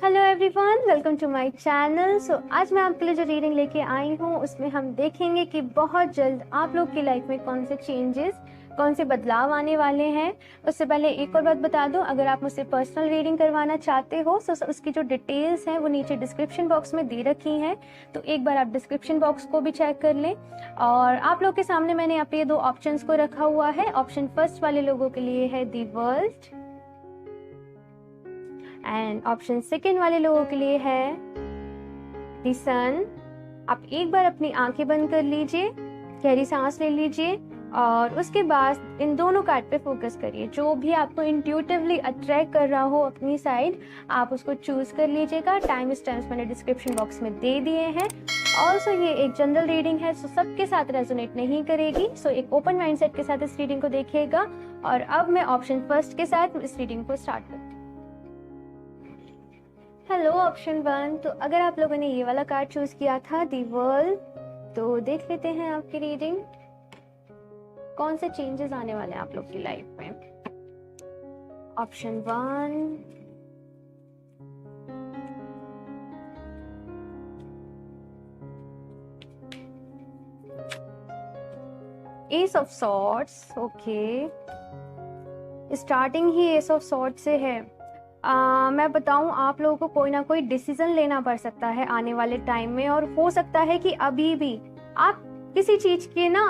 Hello everyone, welcome to my channel. आज मैं आपके लिए जो रीडिंग लेके आई हूँ उसमें हम देखेंगे कि बहुत जल्द आप लोग की लाइफ में कौन से चेंजेस, कौन से बदलाव आने वाले हैं। उससे पहले एक और बात बता दूं, अगर आप मुझसे पर्सनल रीडिंग करवाना चाहते हो तो उसकी जो डिटेल्स हैं वो नीचे डिस्क्रिप्शन बॉक्स में दे रखी हैं, तो एक बार आप डिस्क्रिप्शन बॉक्स को भी चेक कर लें। और आप लोग के सामने मैंने यहाँ पे ये दो ऑप्शंस को रखा हुआ है। ऑप्शन फर्स्ट वाले लोगों के लिए है the world and option second वाले लोगों के लिए है द सन। आप एक बार अपनी आंखें बंद कर लीजिए, गहरी सांस ले लीजिए और उसके बाद इन दोनों कार्ड पे फोकस करिए। जो भी आपको इंट्यूटिवली अट्रैक्ट कर रहा हो अपनी साइड, आप उसको चूज कर लीजिएगा। टाइम स्टैम्प्स मैंने डिस्क्रिप्शन बॉक्स में दे दिए हैं। ऑल्सो ये एक जनरल रीडिंग है, सो सबके साथ रेजोनेट नहीं करेगी। सो एक ओपन माइंडसेट के साथ इस रीडिंग को देखिएगा। और अब मैं ऑप्शन फर्स्ट के साथ इस रीडिंग को स्टार्ट करती हूँ। हेलो ऑप्शन वन, तो अगर आप लोगों ने ये वाला कार्ड चूज किया था दी वर्ल्ड, तो देख लेते हैं आपकी रीडिंग कौन से चेंजेस आने वाले हैं आप लोग की लाइफ में। Option one, S of swords. Okay, starting he S of sword से है। मैं बताऊं, आप लोगों को कोई ना कोई डिसीजन लेना पड़ सकता है आने वाले टाइम में, और हो सकता है कि अभी भी आप किसी चीज के ना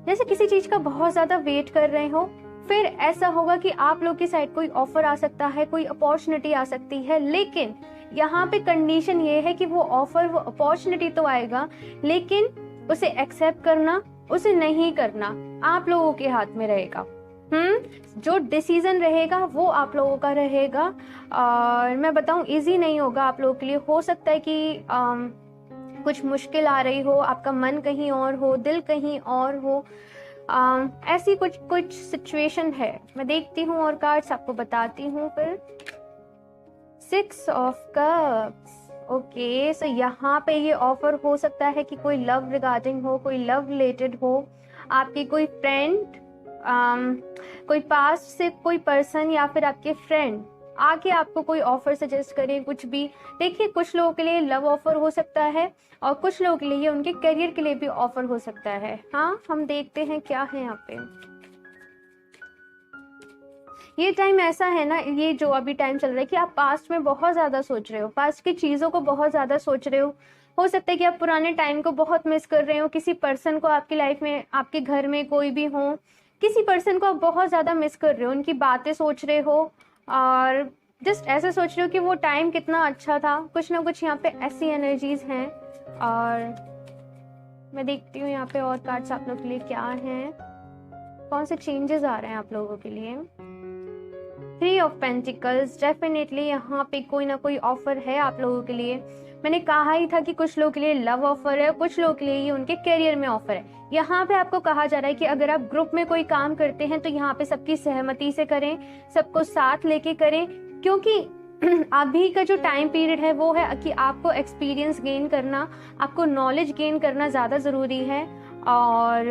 जैसे किसी चीज का बहुत ज्यादा वेट कर रहे हो। फिर ऐसा होगा कि आप लोग की साइड कोई ऑफर आ सकता है, कोई अपॉर्चुनिटी आ सकती है, लेकिन यहाँ पे कंडीशन ये है कि वो ऑफर, वो अपॉर्चुनिटी तो आएगा, लेकिन उसे एक्सेप्ट करना, उसे नहीं करना आप लोगों के हाथ में रहेगा। जो डिसीजन रहेगा वो आप लोगों का रहेगा। और मैं बताऊं, इजी नहीं होगा आप लोगों के लिए। हो सकता है कि कुछ मुश्किल आ रही हो, आपका मन कहीं और हो, दिल कहीं और हो। ऐसी कुछ सिचुएशन है। मैं देखती हूँ और कार्ड्स आपको बताती हूँ फिर। 6 ऑफ कप्स। ओके, सो यहाँ पे ये ऑफर हो सकता है कि कोई लव रिगार्डिंग हो, कोई लव रिलेटेड हो, आपकी कोई फ्रेंड, कोई पास्ट से कोई पर्सन या फिर आपके फ्रेंड आके आपको कोई ऑफर सजेस्ट करे, कुछ भी। देखिए, कुछ लोगों के लिए लव ऑफर हो सकता है और कुछ लोगों के लिए उनके करियर के लिए भी ऑफर हो सकता है। हाँ, हम देखते हैं क्या है यहाँ पे। ये टाइम ऐसा है ना, ये जो अभी टाइम चल रहा है कि आप पास्ट में बहुत ज्यादा सोच रहे हो, पास्ट की चीजों को बहुत ज्यादा सोच रहे हो सकता है कि आप पुराने टाइम को बहुत मिस कर रहे हो। किसी पर्सन को आपकी लाइफ में, आपके घर में कोई भी हो, किसी पर्सन को आप बहुत ज्यादा मिस कर रहे हो, उनकी बातें सोच रहे हो और जस्ट ऐसे सोच रहे हो कि वो टाइम कितना अच्छा था। कुछ ना कुछ यहाँ पे ऐसी एनर्जीज हैं। और मैं देखती हूँ यहाँ पे और कार्ड्स आप लोग के लिए क्या हैं, कौन से चेंजेस आ रहे हैं आप लोगों के लिए। 3 ऑफ पेंटिकल्स। डेफिनेटली यहाँ पे कोई ना कोई ऑफर है आप लोगों के लिए। मैंने कहा ही था कि कुछ लोगों के लिए लव ऑफर है, कुछ लोगों के लिए ये उनके करियर में ऑफर है। यहाँ पे आपको कहा जा रहा है कि अगर आप ग्रुप में कोई काम करते हैं तो यहाँ पे सबकी सहमति से करें, सबको साथ लेके करें, क्योंकि अभी का जो टाइम पीरियड है वो है कि आपको एक्सपीरियंस गेन करना, आपको नॉलेज गेन करना ज़्यादा ज़रूरी है। और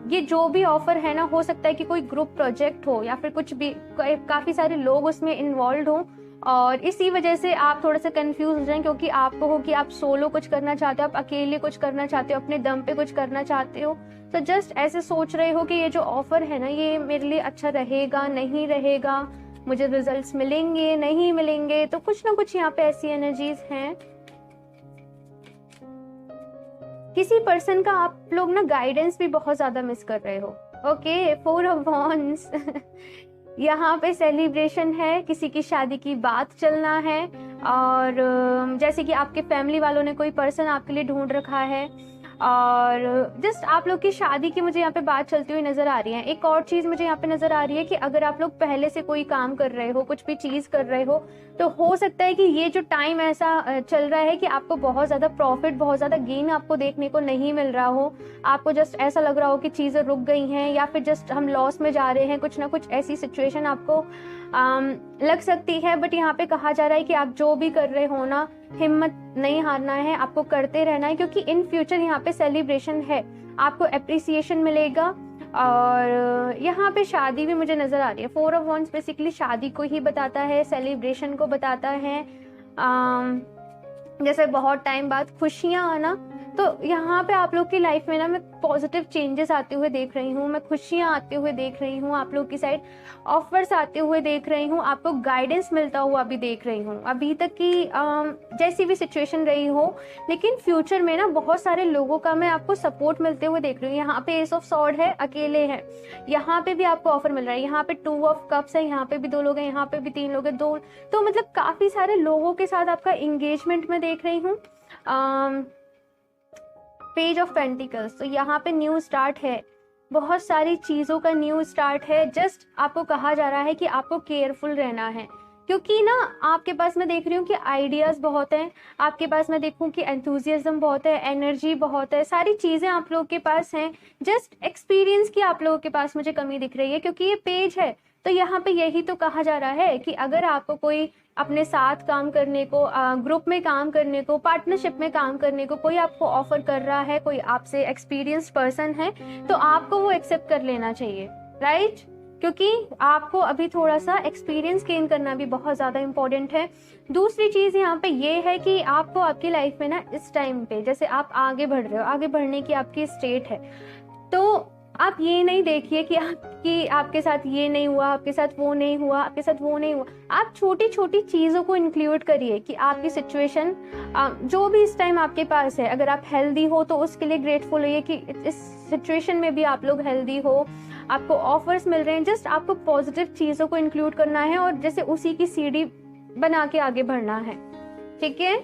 ये जो भी ऑफर है ना, हो सकता है कि कोई ग्रुप प्रोजेक्ट हो या फिर कुछ भी, काफ़ी सारे लोग उसमें इन्वॉल्व हों और इसी वजह से आप थोड़ा सा कंफ्यूज हो जाएं, क्योंकि आपको हो कि आप सोलो कुछ करना चाहते हो, आप अकेले कुछ करना चाहते हो, अपने दम पे कुछ करना चाहते हो। तो जस्ट ऐसे सोच रहे हो कि ये जो ऑफर है ना, ये मेरे लिए अच्छा रहेगा, नहीं रहेगा, मुझे रिजल्ट्स मिलेंगे, नहीं मिलेंगे। तो कुछ ना कुछ यहाँ पे ऐसी एनर्जीज हैं। किसी पर्सन का आप लोग ना गाइडेंस भी बहुत ज्यादा मिस कर रहे हो। Okay, 4 of wands. यहाँ पे सेलिब्रेशन है, किसी की शादी की बात चलना है, और जैसे कि आपके फैमिली वालों ने कोई पर्सन आपके लिए ढूंढ रखा है, और जस्ट आप लोग की शादी की मुझे यहाँ पे बात चलती हुई नजर आ रही है। एक और चीज मुझे यहाँ पे नजर आ रही है कि अगर आप लोग पहले से कोई काम कर रहे हो, कुछ भी चीज कर रहे हो, तो हो सकता है कि ये जो टाइम ऐसा चल रहा है कि आपको बहुत ज्यादा प्रॉफिट, बहुत ज्यादा गेन आपको देखने को नहीं मिल रहा हो। आपको जस्ट ऐसा लग रहा हो कि चीजें रुक गई हैं या फिर जस्ट हम लॉस में जा रहे हैं। कुछ ना कुछ ऐसी सिचुएशन आपको लग सकती है। बट यहाँ पे कहा जा रहा है कि आप जो भी कर रहे हो ना, हिम्मत नहीं हारना है, आपको करते रहना है, क्योंकि इन फ्यूचर यहाँ पे सेलिब्रेशन है, आपको अप्रिसिएशन मिलेगा और यहाँ पे शादी भी मुझे नज़र आ रही है। 4 ऑफ वॉन्ड्स बेसिकली शादी को ही बताता है, सेलिब्रेशन को बताता है, जैसे बहुत टाइम बाद खुशियाँ आना। तो यहाँ पे आप लोग की लाइफ में ना मैं पॉजिटिव चेंजेस आते हुए देख रही हूँ, मैं खुशियाँ आते हुए देख रही हूँ, आप लोग की साइड ऑफर्स आते हुए देख रही हूँ, आपको गाइडेंस मिलता हुआ भी देख रही हूँ। अभी तक की जैसी भी सिचुएशन रही हो, लेकिन फ्यूचर में ना बहुत सारे लोगों का मैं आपको सपोर्ट मिलते हुए देख रही हूँ। यहाँ पे एस ऑफ सॉर्ड है, अकेले है, यहाँ पे भी आपको ऑफर मिल रहा है, यहाँ पे 2 ऑफ कप्स है, यहाँ पे भी 2 लोग हैं, यहाँ पे भी 3 लोग हैं, 2। तो मतलब काफी सारे लोगों के साथ आपका एंगेजमेंट में देख रही हूँ। पेज ऑफ पेंटिकल्स, तो यहाँ पे न्यू स्टार्ट है, बहुत सारी चीज़ों का न्यू स्टार्ट है। जस्ट आपको कहा जा रहा है कि आपको केयरफुल रहना है, क्योंकि ना आपके पास मैं देख रही हूँ कि आइडियाज़ बहुत हैं, आपके पास मैं देखूँ कि एंथुजियाज्म बहुत है, एनर्जी बहुत है, सारी चीज़ें आप लोगों के पास हैं। जस्ट एक्सपीरियंस की आप लोगों के पास मुझे कमी दिख रही है, क्योंकि ये पेज है। तो यहाँ पे यही तो कहा जा रहा है कि अगर आपको कोई अपने साथ काम करने को, ग्रुप में काम करने को, पार्टनरशिप में काम करने को कोई आपको ऑफर कर रहा है, कोई आपसे एक्सपीरियंस्ड पर्सन है, तो आपको वो एक्सेप्ट कर लेना चाहिए, राइट? क्योंकि आपको अभी थोड़ा सा एक्सपीरियंस गेन करना भी बहुत ज़्यादा इंपॉर्टेंट है। दूसरी चीज़ यहाँ पे ये है कि आपको आपकी लाइफ में ना इस टाइम पे, जैसे आप आगे बढ़ रहे हो, आगे बढ़ने की आपकी स्टेट है, तो आप ये नहीं देखिए कि आपके साथ ये नहीं हुआ, आपके साथ वो नहीं हुआ, आपके साथ वो नहीं हुआ। आप छोटी छोटी चीज़ों को इंक्लूड करिए कि आपकी सिचुएशन जो भी इस टाइम आपके पास है, अगर आप हेल्दी हो तो उसके लिए ग्रेटफुल होइए कि इस सिचुएशन में भी आप लोग हेल्दी हो, आपको ऑफर्स मिल रहे हैं। जस्ट आपको पॉजिटिव चीज़ों को इंक्लूड करना है और जैसे उसी की सीढ़ी बना के आगे बढ़ना है, ठीक है?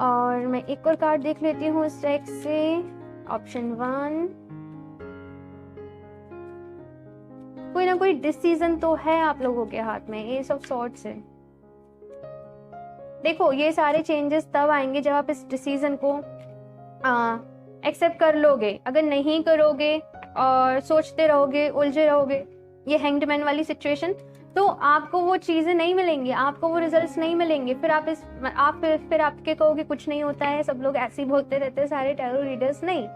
और मैं एक और कार्ड देख लेती हूँ इस डेक से। ऑप्शन 1, कोई ना कोई डिसीजन तो है आप लोगों के हाथ में, एस ऑफ सॉर्ड्स है। देखो, ये सारे चेंजेस तब आएंगे जब आप इस डिसीजन को एक्सेप्ट कर लोगे। अगर नहीं करोगे और सोचते रहोगे, उलझे रहोगे, ये हैंग्ड मैन वाली सिचुएशन, तो आपको वो चीजें नहीं मिलेंगी, आपको वो रिजल्ट्स नहीं मिलेंगे। फिर फिर आपके कहोगे कुछ नहीं होता है, सब लोग ऐसे ही बोलते रहते हैं, सारे टैरो रीडर्स। नहीं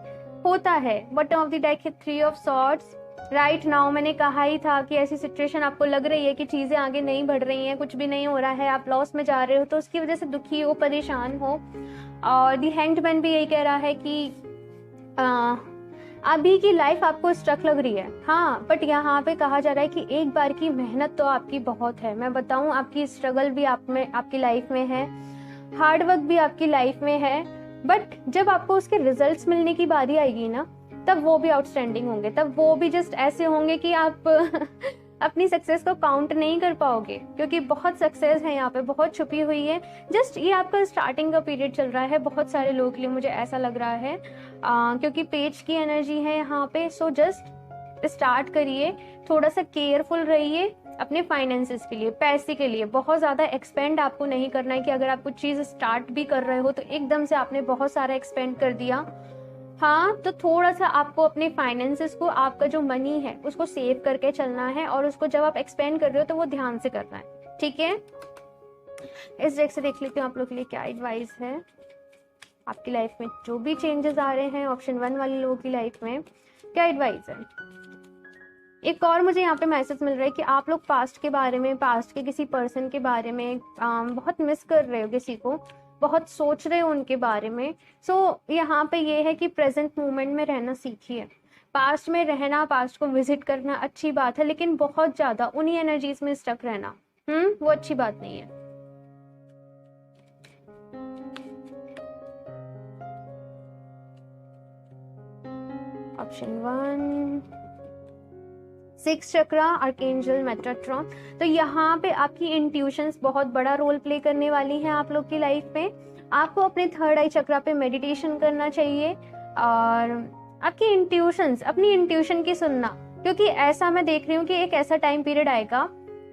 होता है। बॉटम ऑफ द डेक है 3 ऑफ सॉर्ड्स। राइट नाउ मैंने कहा ही था कि ऐसी सिचुएशन आपको लग रही है कि चीजें आगे नहीं बढ़ रही हैं, कुछ भी नहीं हो रहा है, आप लॉस में जा रहे हो, तो उसकी वजह से दुखी हो, परेशान हो। और दी हैंग्ड मैन भी यही कह रहा है कि अभी की लाइफ आपको स्ट्रक लग रही है, हाँ, बट यहाँ पे कहा जा रहा है कि एक बार की मेहनत तो आपकी बहुत है। मैं बताऊं, आपकी स्ट्रगल भी आपकी लाइफ में है, हार्ड वर्क भी आपकी लाइफ में है, बट जब आपको उसके रिजल्ट्स मिलने की बारी आएगी ना, तब वो भी आउटस्टैंडिंग होंगे, तब वो भी जस्ट ऐसे होंगे कि आप अपनी सक्सेस को काउंट नहीं कर पाओगे, क्योंकि बहुत सक्सेस है यहाँ पे, बहुत छुपी हुई है। जस्ट ये आपका स्टार्टिंग का पीरियड चल रहा है बहुत सारे लोगों के लिए, मुझे ऐसा लग रहा है, क्योंकि पेज की एनर्जी है यहाँ पे। सो जस्ट स्टार्ट करिए, थोड़ा सा केयरफुल रहिए अपने फाइनेंसेस के लिए, पैसे के लिए। बहुत ज़्यादा एक्सपेंड आपको नहीं करना है कि अगर आप कुछ चीज़ स्टार्ट भी कर रहे हो तो एकदम से आपने बहुत सारा एक्सपेंड कर दिया। हाँ, तो थोड़ा सा आपको अपने फाइनेंसेस को, आपका जो मनी है उसको सेव करके चलना है, और उसको जब आप एक्सपेंड कर रहे हो तो वो ध्यान से करना है, ठीक है? इस डेक से देख लेती हूँ आप लोग के लिए क्या एडवाइस है। आपकी लाइफ में जो भी चेंजेस आ रहे हैं, ऑप्शन 1 वाले लोगों की लाइफ में क्या एडवाइस है। एक और मुझे यहाँ पे मैसेज मिल रहा है कि आप लोग पास्ट के बारे में, पास्ट के किसी पर्सन के बारे में बहुत मिस कर रहे हो, किसी को बहुत सोच रहे हो उनके बारे में। सो यहाँ पे ये है कि प्रेजेंट मोमेंट में रहना सीखिए। पास्ट में रहना, पास्ट को विजिट करना अच्छी बात है, लेकिन बहुत ज़्यादा उन्हीं एनर्जीज में स्टक रहना वो अच्छी बात नहीं है। ऑप्शन 1, 6 चक्रा, आर्कएंजल मेटाट्रॉन। तो यहाँ पे आपकी इंट्यूशंस बहुत बड़ा रोल प्ले करने वाली हैं आप लोग की लाइफ में। आपको अपने 3rd आई चक्रा पे मेडिटेशन करना चाहिए और आपकी इंट्यूशंस, अपनी इंट्यूशन की सुनना, क्योंकि ऐसा मैं देख रही हूँ कि एक ऐसा टाइम पीरियड आएगा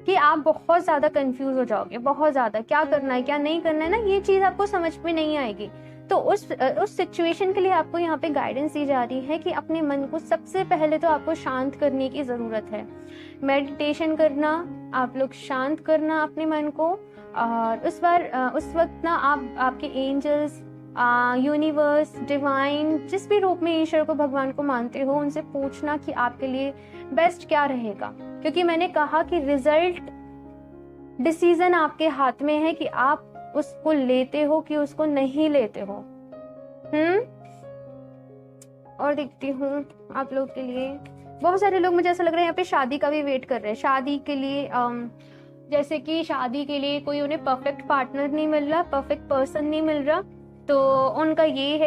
कि आप बहुत ज़्यादा कंफ्यूज हो जाओगे, बहुत ज़्यादा क्या करना है क्या नहीं करना है ना, ये चीज़ आपको समझ में नहीं आएगी। तो उस सिचुएशन के लिए आपको यहाँ पे गाइडेंस दी जा रही है कि अपने मन को सबसे पहले तो आपको शांत करने की ज़रूरत है। मेडिटेशन करना, आप लोग शांत करना अपने मन को, और उस वक्त ना आपके एंजल्स, यूनिवर्स, डिवाइन, जिस भी रूप में ईश्वर को, भगवान को मानते हो, उनसे पूछना कि आपके लिए बेस्ट क्या रहेगा। क्योंकि मैंने कहा कि रिजल्ट, डिसीजन आपके हाथ में है कि आप उसको लेते हो कि उसको नहीं लेते हो। और देखती हूँ आप लोग के लिए, बहुत सारे लोग, मुझे ऐसा लग रहा है यहाँ पे शादी का भी वेट कर रहे हैं। शादी के लिए जैसे कि शादी के लिए कोई उन्हें परफेक्ट पार्टनर नहीं मिल रहा, परफेक्ट पर्सन नहीं मिल रहा, तो उनका ये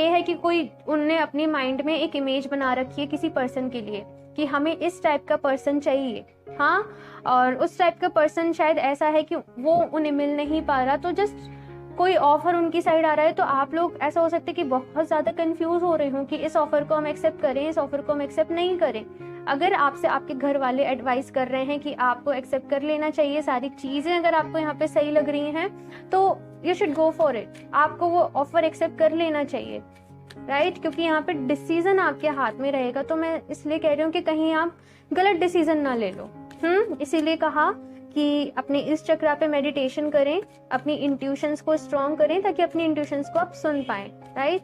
है कि कोई, उनने अपनी माइंड में एक इमेज बना रखी है किसी पर्सन के लिए कि हमें इस टाइप का पर्सन चाहिए। हाँ, और उस टाइप का पर्सन शायद ऐसा है कि वो उन्हें मिल नहीं पा रहा, तो जस्ट कोई ऑफर उनकी साइड आ रहा है, तो आप लोग, ऐसा हो सकता है कि बहुत ज्यादा कंफ्यूज हो रहे हो कि इस ऑफर को हम एक्सेप्ट करें, इस ऑफर को हम एक्सेप्ट नहीं करें। अगर आपसे आपके घर वाले एडवाइस कर रहे हैं कि आपको एक्सेप्ट कर लेना चाहिए, सारी चीजें अगर आपको यहाँ पे सही लग रही हैं, तो you should go for it, आपको वो ऑफर एक्सेप्ट कर लेना चाहिए, राइट? क्योंकि यहाँ पे डिसीजन आपके हाथ में रहेगा। तो मैं इसलिए कह रही हूँ कि कहीं आप गलत डिसीजन ना ले लो। इसीलिए कहा कि अपने इस चक्रा पे मेडिटेशन करें, अपनी इंट्यूशंस को स्ट्रॉन्ग करें, ताकि अपनी इंट्यूशंस को आप सुन पाए, राइट?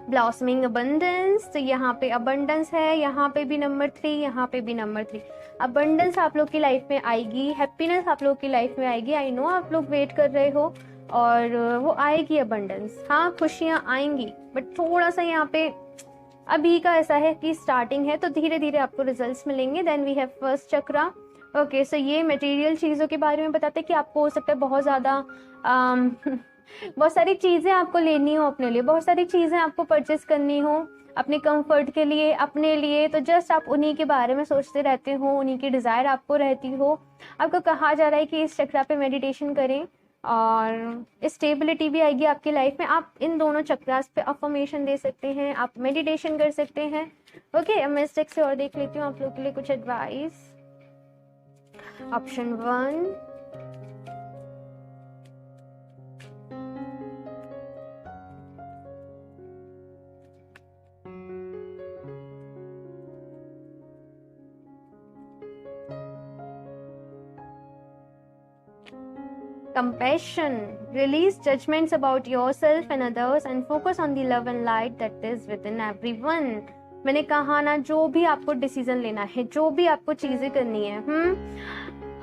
ब्लॉसमिंग अबंडेंस, तो यहाँ पे अबंडेंस है, यहाँ पे भी नंबर 3, यहाँ पे भी नंबर 3। अबंडेंस आप लोग की लाइफ में आएगी, हैप्पीनेस आप लोग की लाइफ में आएगी। आई नो आप लोग वेट कर रहे हो, और वो आएगी अबंडेंस। हाँ, खुशियाँ आएंगी, बट थोड़ा सा यहाँ पे अभी का ऐसा है कि स्टार्टिंग है, तो धीरे धीरे आपको रिजल्ट्स मिलेंगे। Then we have first chakra. Okay, so ये मटेरियल चीज़ों के बारे में बताते हैं कि आपको हो सकता है बहुत ज़्यादा बहुत सारी चीज़ें आपको लेनी हो अपने लिए, बहुत सारी चीज़ें आपको परचेस करनी हो अपने कंफर्ट के लिए, अपने लिए, तो जस्ट आप उन्हीं के बारे में सोचते रहते हो, उन्हीं की डिज़ायर आपको रहती हो। आपको कहा जा रहा है कि इस चक्रा पे मेडिटेशन करें, और स्टेबिलिटी भी आएगी आपकी लाइफ में। आप इन दोनों चक्रास पे अफर्मेशन दे सकते हैं, आप मेडिटेशन कर सकते हैं। ओके, अब मैं स्टेक से और देख लेती हूँ आप लोग के लिए कुछ advice. Option 1, compassion, release judgments about yourself and others and focus on the love and light that is within everyone। मैंने कहा ना, जो भी आपको डिसीजन लेना है, जो भी आपको चीजें करनी है,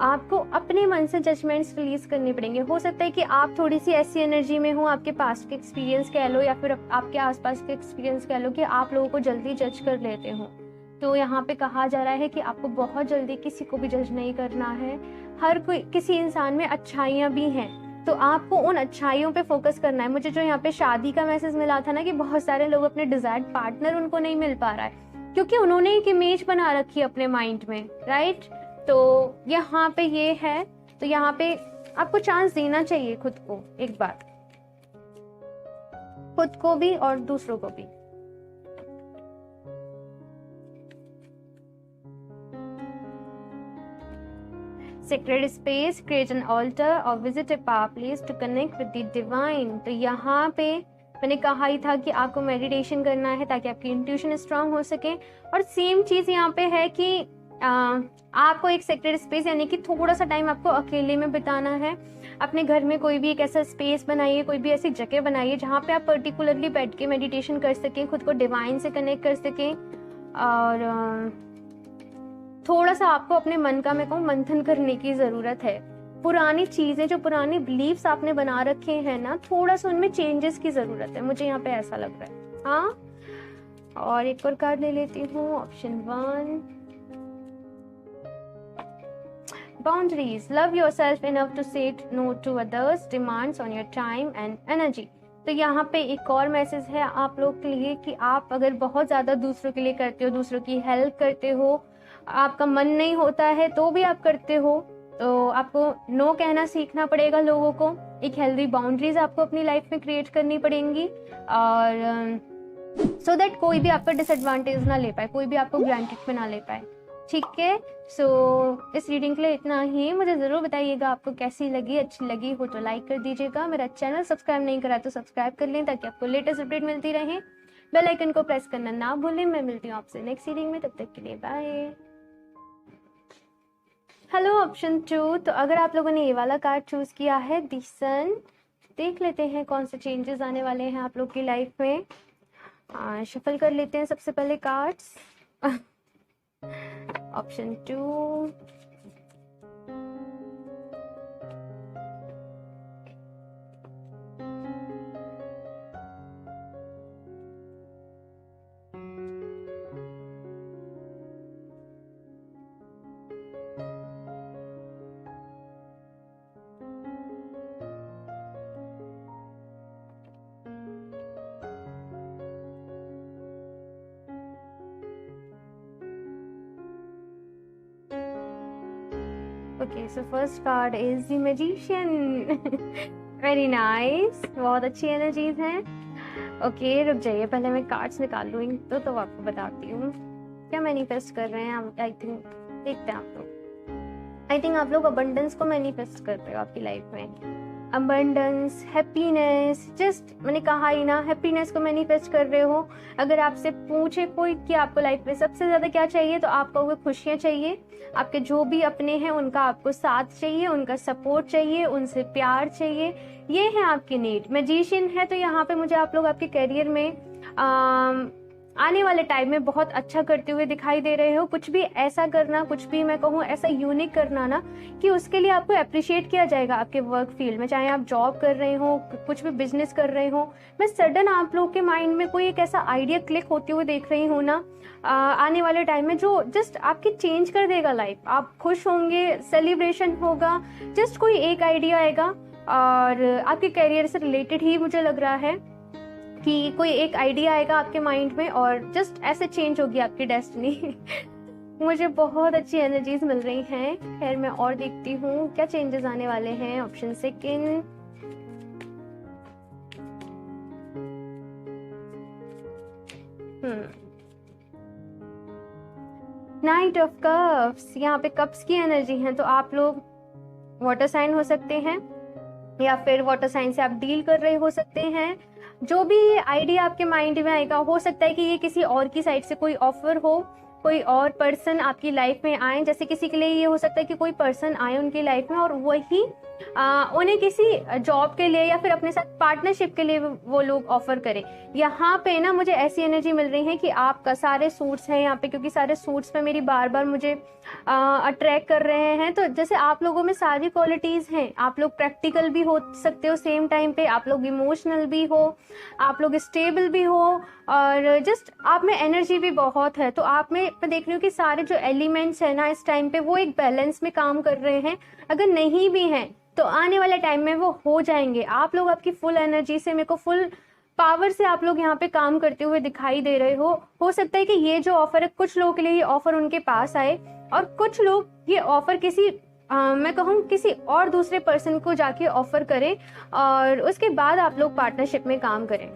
आपको अपने मन से जजमेंट्स रिलीज करने पड़ेंगे। हो सकता है कि आप थोड़ी सी ऐसी एनर्जी में हो, आपके पास्ट के एक्सपीरियंस कह लो, या फिर आपके आसपास के एक्सपीरियंस कह लो, कि आप लोगों को जल्दी जज कर लेते हो। तो यहाँ पे कहा जा रहा है कि आपको बहुत जल्दी किसी को भी जज नहीं करना है। हर कोई, किसी इंसान में अच्छाइयाँ भी हैं, तो आपको उन अच्छाइयों पे फोकस करना है। मुझे जो यहाँ पे शादी का मैसेज मिला था ना, कि बहुत सारे लोग अपने डिजायर्ड पार्टनर उनको नहीं मिल पा रहा है, क्योंकि उन्होंने एक इमेज बना रखी है अपने माइंड में, राइट? तो यहाँ पे ये है, तो यहाँ पे आपको चांस देना चाहिए खुद को, एक बार, खुद को भी और दूसरों को भी। Sacred space, create an altar or visit a power place to connect with the divine। तो यहाँ पे मैंने कहा ही था कि आपको मेडिटेशन करना है ताकि आपकी इंट्यूशन स्ट्रांग हो सके। और सेम चीज़ यहाँ पे है कि आपको एक सेक्रेड स्पेस, यानी कि थोड़ा सा टाइम आपको अकेले में बिताना है। अपने घर में कोई भी एक ऐसा स्पेस बनाइए, कोई भी ऐसी जगह बनाइए जहाँ पे आप पर्टिकुलरली बैठ के मेडिटेशन कर सकें, खुद को डिवाइन से कनेक्ट कर सकें। और थोड़ा सा आपको अपने मन का, मैं कहूँ, मंथन करने की ज़रूरत है। पुरानी चीज़ें, जो पुरानी बिलीव्स आपने बना रखे हैं ना, थोड़ा सा उनमें चेंजेस की ज़रूरत है, मुझे यहाँ पे ऐसा लग रहा है। हाँ, और एक और कार्ड ले लेती हूँ, option 1, boundaries, love yourself enough to say no to others demands on your time and energy. तो यहाँ पे एक और मैसेज है आप लोग के लिए कि आप अगर बहुत ज़्यादा दूसरों के लिए करते हो, दूसरों की हेल्प करते हो, आपका मन नहीं होता है तो भी आप करते हो, तो आपको नो कहना सीखना पड़ेगा लोगों को। एक हेल्दी बाउंड्रीज आपको अपनी लाइफ में क्रिएट करनी पड़ेंगी, और सो दैट कोई भी आपका डिसएडवांटेज ना ले पाए, कोई भी आपको ग्रांटेड पे ना ले पाए। ठीक है, सो इस रीडिंग के लिए इतना ही। मुझे ज़रूर बताइएगा आपको कैसी लगी, अच्छी लगी हो तो लाइक कर दीजिएगा। मेरा चैनल सब्सक्राइब नहीं करा तो सब्सक्राइब कर लें ताकि आपको लेटेस्ट अपडेट मिलती रहे। बेल आइकन को प्रेस करना ना भूलें। मैं मिलती हूँ आपसे नेक्स्ट रीडिंग में, तब तक के लिए बाय। Hello option 2। तो अगर आप लोगों ने ये वाला कार्ड चूज किया है द सन, देख लेते हैं कौन से चेंजेस आने वाले हैं आप लोग की लाइफ में। शफल कर लेते हैं सबसे पहले cards. Option 2, okay so first card is the magician. Very nice, बहुत अच्छी एनर्जीज हैं। ओके रुक जाइए, पहले मैं कार्ड्स निकाल लूँ तो आपको बताती हूँ क्या मैनिफेस्ट कर रहे हैं हम। आई थिंक देखते हैं आप लोग। आई थिंक आप लोग अबंडेंस को मैनिफेस्ट कर रहे हो आपकी लाइफ में। अबंडेंस, हैप्पीनेस, जस्ट मैंने कहा ही ना, हैप्पीनेस को मैनिफेस्ट कर रहे हो। अगर आपसे पूछे कोई कि आपको लाइफ में सबसे ज़्यादा क्या चाहिए, तो आपको वो खुशियाँ चाहिए। आपके जो भी अपने हैं उनका आपको साथ चाहिए, उनका सपोर्ट चाहिए, उनसे प्यार चाहिए। ये है आपकी नीड। मैजिशियन है तो यहाँ पे मुझे आप लोग आपके करियर में आने वाले टाइम में बहुत अच्छा करते हुए दिखाई दे रहे हो। कुछ भी ऐसा करना, कुछ भी मैं कहूँ ऐसा यूनिक करना ना, कि उसके लिए आपको अप्रिशिएट किया जाएगा आपके वर्क फील्ड में। चाहे आप जॉब कर रहे हो, कुछ भी बिजनेस कर रहे हो, मैं सडन आप लोग के माइंड में कोई एक ऐसा आइडिया क्लिक होते हुए देख रही हूँ ना आने वाले टाइम में, जो जस्ट आपकी चेंज कर देगा लाइफ। आप खुश होंगे, सेलिब्रेशन होगा, जस्ट कोई एक आइडिया आएगा और आपके करियर से रिलेटेड ही मुझे लग रहा है कि कोई एक आइडिया आएगा आपके माइंड में और जस्ट ऐसे चेंज होगी आपकी डेस्टिनी। मुझे बहुत अच्छी एनर्जीज मिल रही हैं। खैर मैं और देखती हूँ क्या चेंजेस आने वाले हैं। Option second, night of cups. यहाँ पे कप्स की एनर्जी है, तो आप लोग वाटर साइन हो सकते हैं या फिर वाटर साइन से आप डील कर रहे हो सकते हैं। जो भी आइडिया आपके माइंड में आएगा, हो सकता है कि ये किसी और की साइड से कोई ऑफर हो, कोई और पर्सन आपकी लाइफ में आए। जैसे किसी के लिए ये हो सकता है कि कोई पर्सन आए उनकी लाइफ में और वही उन्हें किसी जॉब के लिए या फिर अपने साथ पार्टनरशिप के लिए वो लोग ऑफर करें। यहाँ पे ना मुझे ऐसी एनर्जी मिल रही है कि आपका सारे सूट्स हैं यहाँ पे, क्योंकि सारे सूट्स पे मेरी बार बार मुझे अट्रैक्ट कर रहे हैं। तो जैसे आप लोगों में सारी क्वालिटीज हैं, आप लोग प्रैक्टिकल भी हो सकते हो सेम टाइम पे, आप लोग इमोशनल भी हो, आप लोग स्टेबल भी हो और जस्ट आप में एनर्जी भी बहुत है। तो आप में मैं देख रही हूँ कि सारे जो एलिमेंट्स है ना इस टाइम पे वो एक बैलेंस में काम कर रहे हैं। अगर नहीं भी हैं तो आने वाले टाइम में वो हो जाएंगे। आप लोग आपकी फुल एनर्जी से, मेरे को फुल पावर से आप लोग यहाँ पे काम करते हुए दिखाई दे रहे हो सकता है कि ये जो ऑफर है, कुछ लोगों के लिए ये ऑफर उनके पास आए और कुछ लोग ये ऑफर किसी मैं कहूँ किसी और दूसरे पर्सन को जाके ऑफर करें और उसके बाद आप लोग पार्टनरशिप में काम करें।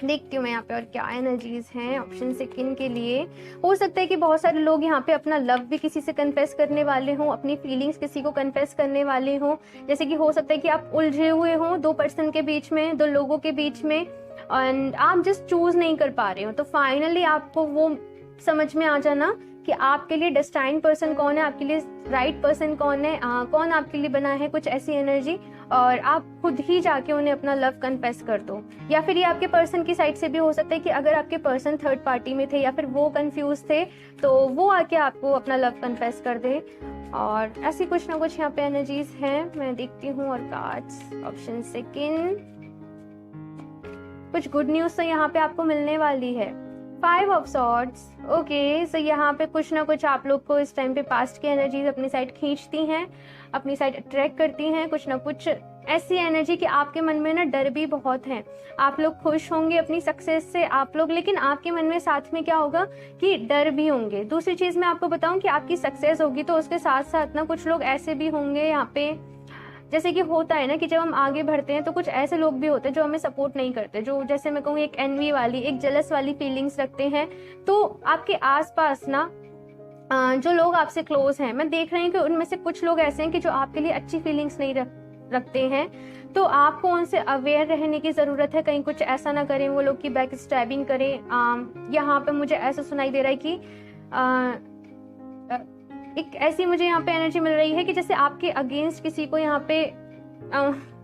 देखती हूँ मैं यहाँ पे और क्या एनर्जीज हैं ऑप्शन सेकंड के लिए। हो सकता है कि बहुत सारे लोग यहाँ पे अपना लव भी किसी से कन्फेस करने वाले हों, अपनी फीलिंग्स किसी को कन्फेस करने वाले हों। जैसे कि हो सकता है कि आप उलझे हुए हों दो पर्सन के बीच में, दो लोगों के बीच में, एंड आप जस्ट चूज नहीं कर पा रहे हो। तो फाइनली आपको वो समझ में आ जाना कि आपके लिए डेस्टाइन पर्सन कौन है, आपके लिए राइट पर्सन कौन है, कौन आपके लिए बना है, कुछ ऐसी एनर्जी। और आप खुद ही जाके उन्हें अपना लव कन्फेस कर दो। या फिर ये आपके पर्सन की साइड से भी हो सकता है कि अगर आपके पर्सन थर्ड पार्टी में थे या फिर वो कंफ्यूज थे तो वो आके आपको अपना लव कन्फेस कर दे। और ऐसी कुछ ना कुछ यहाँ पे एनर्जीज हैं, मैं देखती हूँ। और कार्ड्स ऑप्शन सेकंड, कुछ गुड न्यूज तो यहाँ पे आपको मिलने वाली है। 5 ऑफ सॉर्ड्स। ओके सो यहाँ पे कुछ ना कुछ आप लोग को इस टाइम पे पास्ट की एनर्जीज अपनी साइड खींचती हैं, अपनी साइड अट्रैक्ट करती हैं। कुछ ना कुछ ऐसी एनर्जी कि आपके मन में ना डर भी बहुत है। आप लोग खुश होंगे अपनी सक्सेस से आप लोग, लेकिन आपके मन में साथ में क्या होगा कि डर भी होंगे। दूसरी चीज मैं आपको बताऊं कि आपकी सक्सेस होगी तो उसके साथ साथ ना कुछ लोग ऐसे भी होंगे यहाँ पे, जैसे कि होता है ना कि जब हम आगे बढ़ते हैं तो कुछ ऐसे लोग भी होते हैं जो हमें सपोर्ट नहीं करते, जो जैसे मैं कहूँ एक एनवी वाली, एक जेलस वाली फीलिंग्स रखते हैं। तो आपके आसपास ना जो लोग आपसे क्लोज हैं, मैं देख रही हूँ कि उनमें से कुछ लोग ऐसे हैं कि जो आपके लिए अच्छी फीलिंग्स नहीं रखते हैं। तो आपको उनसे अवेयर रहने की जरूरत है, कहीं कुछ ऐसा ना करें वो लोग की बैक स्टैबिंग करें। यहाँ पे मुझे ऐसा सुनाई दे रहा है कि एक ऐसी मुझे यहाँ पे एनर्जी मिल रही है कि जैसे आपके अगेंस्ट किसी को यहाँ पे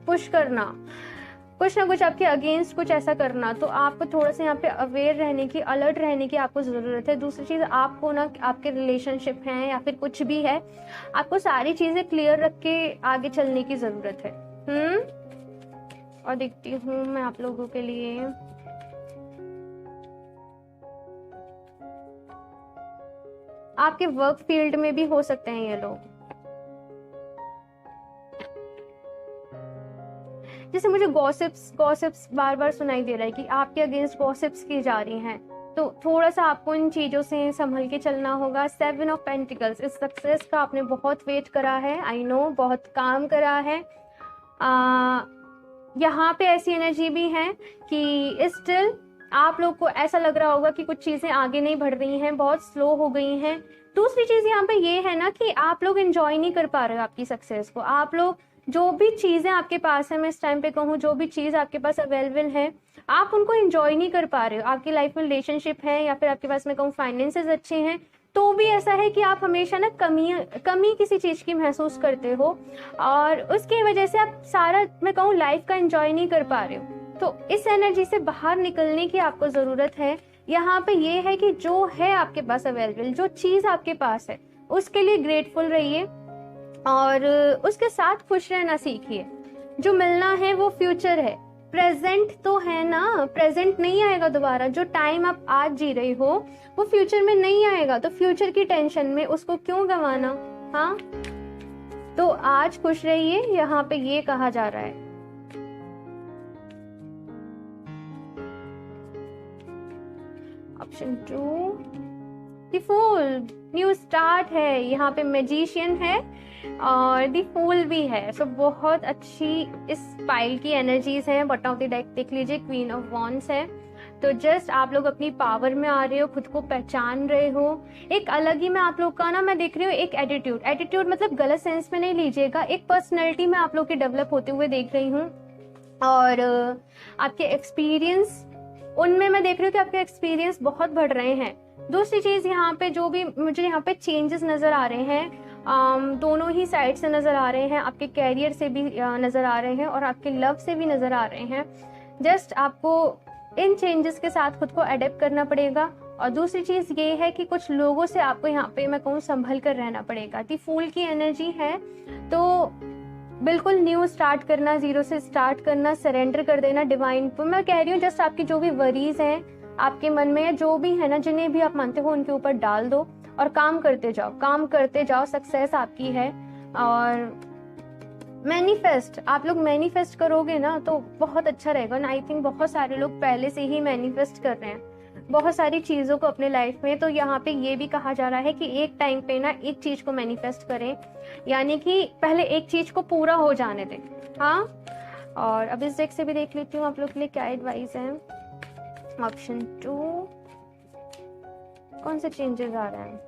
पुश करना, कुछ ना कुछ आपके अगेंस्ट कुछ ऐसा करना, तो आपको थोड़ा सा यहाँ पे अवेयर रहने की, अलर्ट रहने की आपको ज़रूरत है। दूसरी चीज़, आपको ना आपके रिलेशनशिप हैं या फिर कुछ भी है, आपको सारी चीज़ें क्लियर रख के आगे चलने की ज़रूरत है। और देखती हूँ मैं आप लोगों के लिए, आपके वर्क फील्ड में भी हो सकते हैं ये लोग। जैसे मुझे गॉसिप्स बार बार सुनाई दे रहा है कि आपके अगेंस्ट गॉसिप्स की जा रही हैं, तो थोड़ा सा आपको इन चीज़ों से संभल के चलना होगा। 7 ऑफ पेंटिकल्स, इस सक्सेस का आपने बहुत वेट करा है, आई नो, बहुत काम करा है। यहाँ पे ऐसी एनर्जी भी है कि स्टिल आप लोग को ऐसा लग रहा होगा कि कुछ चीज़ें आगे नहीं बढ़ रही हैं, बहुत स्लो हो गई हैं। दूसरी चीज़ यहाँ पे ये है ना कि आप लोग एंजॉय नहीं कर पा रहे हो आपकी सक्सेस को। आप लोग जो भी चीज़ें आपके पास है, मैं इस टाइम पे कहूँ, जो भी चीज़ आपके पास अवेलेबल है, आप उनको एंजॉय नहीं कर पा रहे हो। आपकी लाइफ में रिलेशनशिप है या फिर आपके पास मैं कहूँ फाइनेंसेस अच्छे हैं, तो भी ऐसा है कि आप हमेशा ना कमी किसी चीज़ की महसूस करते हो, और उसकी वजह से आप सारा मैं कहूँ लाइफ का एंजॉय नहीं कर पा रहे हो। तो इस एनर्जी से बाहर निकलने की आपको ज़रूरत है। यहाँ पे ये है कि जो है आपके पास अवेलेबल, जो चीज़ आपके पास है, उसके लिए ग्रेटफुल रहिए और उसके साथ खुश रहना सीखिए। जो मिलना है वो फ्यूचर है, प्रेजेंट तो है ना, प्रेजेंट नहीं आएगा दोबारा। जो टाइम आप आज जी रही हो वो फ्यूचर में नहीं आएगा, तो फ्यूचर की टेंशन में उसको क्यों गंवाना। हाँ, तो आज खुश रहिए, यहाँ पे ये कहा जा रहा है। Option 2, the fool, new start है, यहाँ पे मैजिशियन है और द फूल भी है। सो बहुत अच्छी इस पाइल की एनर्जीज हैं। बॉटम ऑफ द डेक देख लीजिए, क्वीन ऑफ वॉन्ड्स है। तो जस्ट आप लोग अपनी पावर में आ रहे हो, खुद को पहचान रहे हो। एक अलग ही मैं आप लोग का ना मैं देख रही हूँ एक एटीट्यूड मतलब गलत सेंस में नहीं लीजिएगा, एक पर्सनैलिटी में आप लोग की डेवलप होते हुए देख रही हूँ। और आपके एक्सपीरियंस, उनमें मैं देख रही हूँ कि आपके एक्सपीरियंस बहुत बढ़ रहे हैं। दूसरी चीज़ यहाँ पे जो भी मुझे यहाँ पे चेंजेस नज़र आ रहे हैं, दोनों ही साइड से नज़र आ रहे हैं, आपके कैरियर से भी नज़र आ रहे हैं और आपके लव से भी नज़र आ रहे हैं। जस्ट आपको इन चेंजेस के साथ खुद को अडेप्ट करना पड़ेगा। और दूसरी चीज़ ये है कि कुछ लोगों से आपको यहाँ पे मैं कहूँ संभल कर रहना पड़ेगा। दी फूल की एनर्जी है, तो बिल्कुल न्यू स्टार्ट करना, जीरो से स्टार्ट करना, सरेंडर कर देना डिवाइन को। मैं कह रही हूँ जस्ट आपकी जो भी वरीज हैं आपके मन में, जो भी है ना, जिन्हें भी आप मानते हो, उनके ऊपर डाल दो और काम करते जाओ। सक्सेस आपकी है। और मैनिफेस्ट, आप लोग मैनिफेस्ट करोगे ना तो बहुत अच्छा रहेगा ना। आई थिंक बहुत सारे लोग पहले से ही मैनिफेस्ट कर रहे हैं बहुत सारी चीज़ों को अपने लाइफ में। तो यहाँ पे ये भी कहा जा रहा है कि एक टाइम पे ना एक चीज़ को मैनिफेस्ट करें, यानी कि पहले एक चीज़ को पूरा हो जाने दें। हाँ, और अब इस डेक से भी देख लेती हूँ आप लोग के लिए क्या एडवाइस है। ऑप्शन 2, कौन से चेंजेस आ रहे हैं।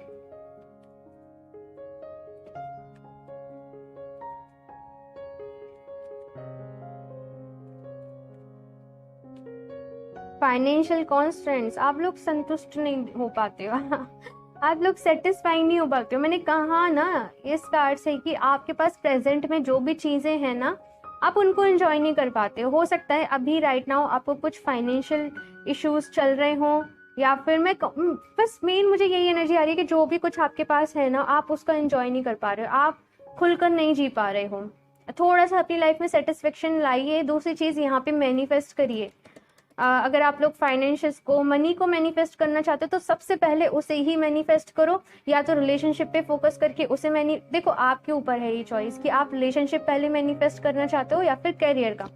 फाइनेंशियल कॉन्स्टेंट्स, आप लोग संतुष्ट नहीं हो पाते हो आप लोग सेटिस्फाई नहीं हो पाते हो। मैंने कहा ना इस कार्ड से कि आपके पास प्रेजेंट में जो भी चीज़ें हैं ना, आप उनको एंजॉय नहीं कर पाते हो सकता है अभी राइट नाउ आपको कुछ फाइनेंशियल इश्यूज चल रहे हों, या फिर मैं बस मेन मुझे यही एनर्जी आ रही है कि जो भी कुछ आपके पास है ना, आप उसका एंजॉय नहीं कर पा रहे हो, आप खुलकर नहीं जी पा रहे हो। थोड़ा सा अपनी लाइफ में सेटिस्फेक्शन लाइए। दूसरी चीज़ यहाँ पे मैनिफेस्ट करिए। अगर आप लोग फाइनेंशियल्स को, मनी को मैनिफेस्ट करना चाहते हो तो सबसे पहले उसे ही मैनिफेस्ट करो, या तो रिलेशनशिप पे फोकस करके उसे देखो आपके ऊपर है ये चॉइस कि आप रिलेशनशिप पहले मैनिफेस्ट करना चाहते हो या फिर कैरियर का,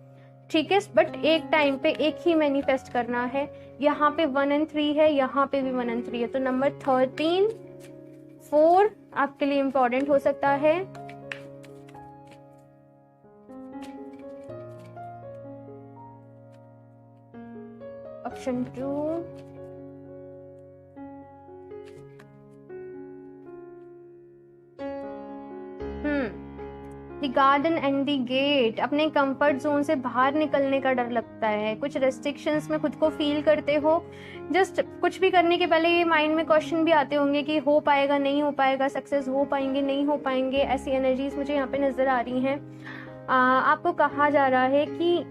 ठीक है। बट एक टाइम पे एक ही मैनिफेस्ट करना है। यहाँ पे 1 और 3 है, यहाँ पे भी 1 और 3 है, तो नंबर 13, 4 आपके लिए इम्पोर्टेंट हो सकता है। Option 2, the garden and the gate, अपने कंफर्ट जोन से बाहर निकलने का डर लगता है, कुछ रेस्ट्रिक्शंस में खुद को फील करते हो। जस्ट कुछ भी करने के पहले ये माइंड में क्वेश्चन भी आते होंगे कि हो पाएगा नहीं हो पाएगा, सक्सेस हो पाएंगे नहीं हो पाएंगे, ऐसी एनर्जीज मुझे यहाँ पे नजर आ रही हैं। आपको कहा जा रहा है कि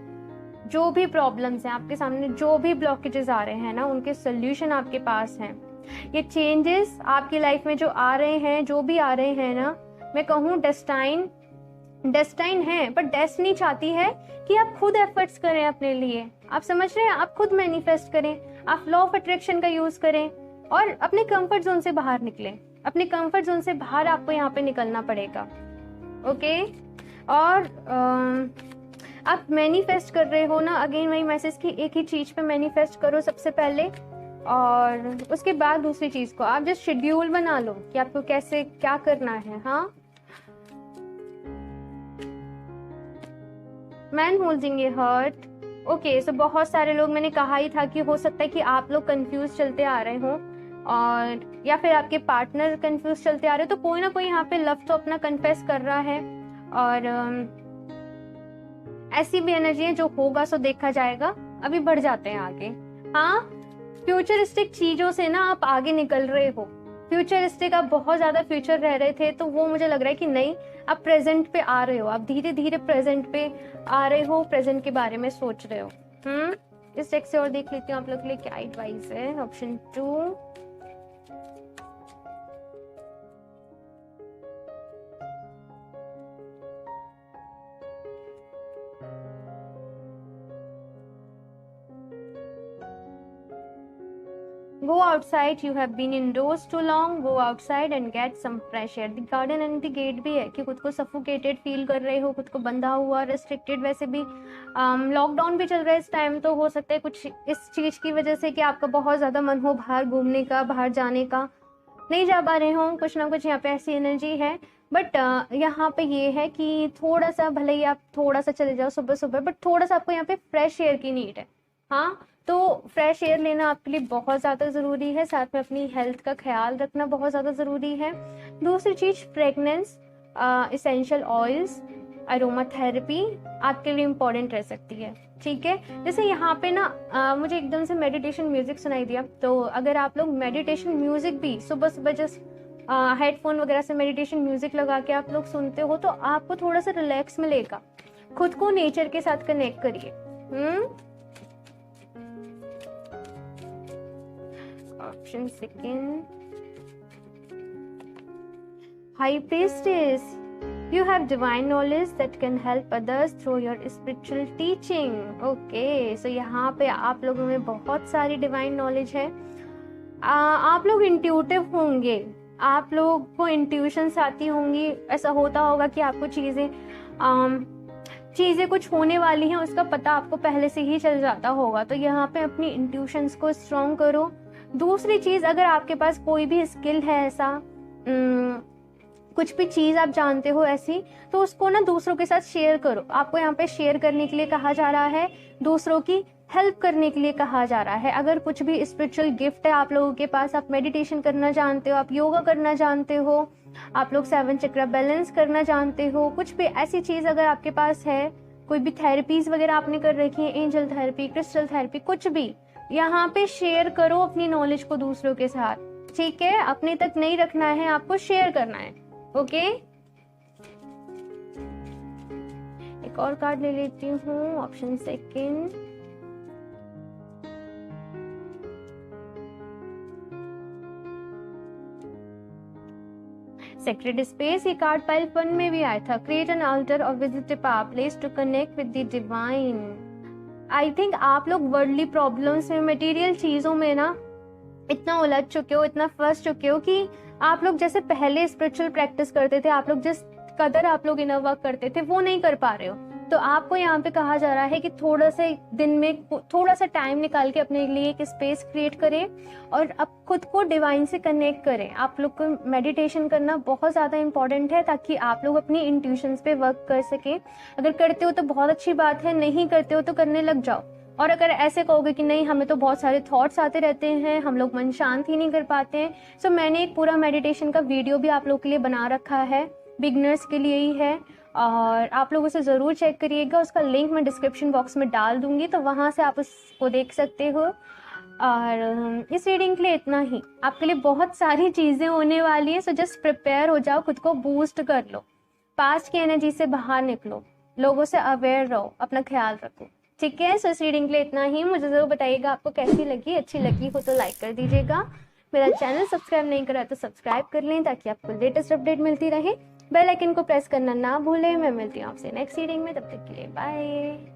जो भी प्रॉब्लम्स हैं आपके सामने, जो भी ब्लॉकेजेस आ रहे हैं ना, उनके सोल्यूशन आपके पास हैं। ये चेंजेस आपकी लाइफ में जो आ रहे हैं, जो भी आ रहे हैं ना, मैं कहूँ डेस्टाइन है, पर डेस्टिनी चाहती है कि आप खुद एफर्ट्स करें अपने लिए। आप समझ रहे हैं? आप खुद मैनिफेस्ट करें, आप लॉ ऑफ अट्रैक्शन का यूज करें और अपने कंफर्ट जोन से बाहर निकलें। अपने कंफर्ट जोन से बाहर आपको यहाँ पे निकलना पड़ेगा। ओके, और आप मैनिफेस्ट कर रहे हो ना, अगेन वही मैसेज की एक ही चीज पे मैनिफेस्ट करो सबसे पहले, और उसके बाद दूसरी चीज को आप जस्ट शेड्यूल बना लो कि आपको कैसे क्या करना है। हाँ, man holding a heart. Okay, so बहुत सारे लोग, मैंने कहा ही था कि हो सकता है कि आप लोग कंफ्यूज चलते आ रहे हो, और या फिर आपके पार्टनर कंफ्यूज चलते आ रहे हो, तो कोई ना कोई यहाँ पे लव तो अपना कन्फेस कर रहा है। और ऐसी भी एनर्जी है जो होगा सो देखा जाएगा। अभी बढ़ जाते हैं आगे। हाँ, फ्यूचरिस्टिक चीजों से ना आप आगे निकल रहे हो। फ्यूचरिस्टिक, आप बहुत ज्यादा फ्यूचर रह रहे थे, तो वो मुझे लग रहा है कि नहीं, आप प्रेजेंट पे आ रहे हो। आप धीरे धीरे प्रेजेंट पे आ रहे हो, प्रेजेंट के बारे में सोच रहे हो। इस टेक्स्ट से और देख लेती हूँ आप लोग के लिए क्या एडवाइस है। Option 2, go outside, you have been indoors too long, go outside and get some fresh air। The garden and the gate भी है कि खुद को suffocated फील कर रहे हो, खुद को बंधा हुआ, restricted। वैसे भी लॉकडाउन भी चल रहा है इस टाइम, तो हो सकता है कुछ इस चीज की वजह से कि आपका बहुत ज्यादा मन हो बाहर घूमने का, बाहर जाने का, नहीं जा पा रहे हो, कुछ ना कुछ यहाँ पे ऐसी एनर्जी है। बट यहाँ पे ये है कि थोड़ा सा, भले ही आप थोड़ा सा चले जाओ सुबह सुबह, बट थोड़ा सा आपको यहाँ पे फ्रेश एयर की नीड है। हाँ, तो फ्रेश एयर लेना आपके लिए बहुत ज़्यादा ज़रूरी है। साथ में अपनी हेल्थ का ख्याल रखना बहुत ज़्यादा ज़रूरी है। दूसरी चीज़, fragrance, essential oils, aroma therapy आपके लिए इम्पोर्टेंट रह सकती है। ठीक है, जैसे यहाँ पे ना मुझे एकदम से मेडिटेशन म्यूजिक सुनाई दिया, तो अगर आप लोग मेडिटेशन म्यूजिक भी सुबह सुबह जस्ट हेडफोन वगैरह से मेडिटेशन म्यूजिक लगा के आप लोग सुनते हो, तो आपको थोड़ा सा रिलैक्स मिलेगा। खुद को नेचर के साथ कनेक्ट करिए। Option 2, High Priestess, you have divine knowledge that can help others through your spiritual teaching। Okay, so यहाँ पे आप लोगों में बहुत सारी डिवाइन नॉलेज है। आप लोग इंट्यूटिव होंगे, आप लोग को इंट्यूशंस आती होंगी। ऐसा होता होगा कि आपको चीज़ें कुछ होने वाली हैं, उसका पता आपको पहले से ही चल जाता होगा। तो यहाँ पे अपनी इंट्यूशंस को स्ट्रॉन्ग करो। दूसरी चीज़, अगर आपके पास कोई भी स्किल है, ऐसा कुछ भी चीज़ आप जानते हो ऐसी, तो उसको ना दूसरों के साथ शेयर करो। आपको यहाँ पे शेयर करने के लिए कहा जा रहा है, दूसरों की हेल्प करने के लिए कहा जा रहा है। अगर कुछ भी स्पिरिचुअल गिफ्ट है आप लोगों के पास, आप मेडिटेशन करना जानते हो, आप योगा करना जानते हो, आप लोग 7 चक्र बैलेंस करना जानते हो, कुछ भी ऐसी चीज़ अगर आपके पास है, कोई भी थेरेपीज वगैरह आपने कर रखी है, एंजल थेरेपी, क्रिस्टल थेरेपी, कुछ भी, यहाँ पे शेयर करो अपनी नॉलेज को दूसरों के साथ। ठीक है, अपने तक नहीं रखना है, आपको शेयर करना है। ओके, एक और कार्ड ले लेती हूँ। Option 2, sacred space. ये कार्ड पाइल 1 में भी आया था। क्रिएट एन अल्टर और visit a place to connect with the divine. I think आप लोग वर्ल्डली प्रॉब्लम्स में, मटेरियल चीज़ों में ना इतना उलझ चुके हो, इतना फंस चुके हो कि आप लोग जैसे पहले स्पिरिचुअल प्रैक्टिस करते थे, आप लोग जिस कदर आप लोग इनर वर्क करते थे, वो नहीं कर पा रहे हो। तो आपको यहाँ पे कहा जा रहा है कि थोड़ा सा दिन में थोड़ा सा टाइम निकाल के अपने लिए एक स्पेस क्रिएट करें और अब खुद को डिवाइन से कनेक्ट करें। आप लोग को मेडिटेशन करना बहुत ज़्यादा इंपॉर्टेंट है, ताकि आप लोग अपनी इंट्यूशंस पे वर्क कर सकें। अगर करते हो तो बहुत अच्छी बात है, नहीं करते हो तो करने लग जाओ। और अगर ऐसे कहोगे कि नहीं, हमें तो बहुत सारे थॉट्स आते रहते हैं, हम लोग मन शांत ही नहीं कर पाते हैं, सो मैंने एक पूरा मेडिटेशन का वीडियो भी आप लोग के लिए बना रखा है, बिगनर्स के लिए ही है। और आप लोग उसे ज़रूर चेक करिएगा, उसका लिंक मैं डिस्क्रिप्शन बॉक्स में डाल दूँगी, तो वहाँ से आप उसको देख सकते हो। और इस रीडिंग के लिए इतना ही। आपके लिए बहुत सारी चीज़ें होने वाली हैं, सो जस्ट प्रिपेयर हो जाओ, खुद को बूस्ट कर लो, पास्ट की एनर्जी से बाहर निकलो, लोगों से अवेयर रहो, अपना ख्याल रखो, ठीक है। सो इस रीडिंग के लिए इतना ही। मुझे ज़रूर बताइएगा आपको कैसी लगी, अच्छी लगी हो तो लाइक कर दीजिएगा। मेरा चैनल सब्सक्राइब नहीं करा तो सब्सक्राइब कर लें ताकि आपको लेटेस्ट अपडेट मिलती रहे। बेल आइकन को प्रेस करना ना भूलें। मैं मिलती हूँ आपसे नेक्स्ट रीडिंग में, तब तक के लिए बाय।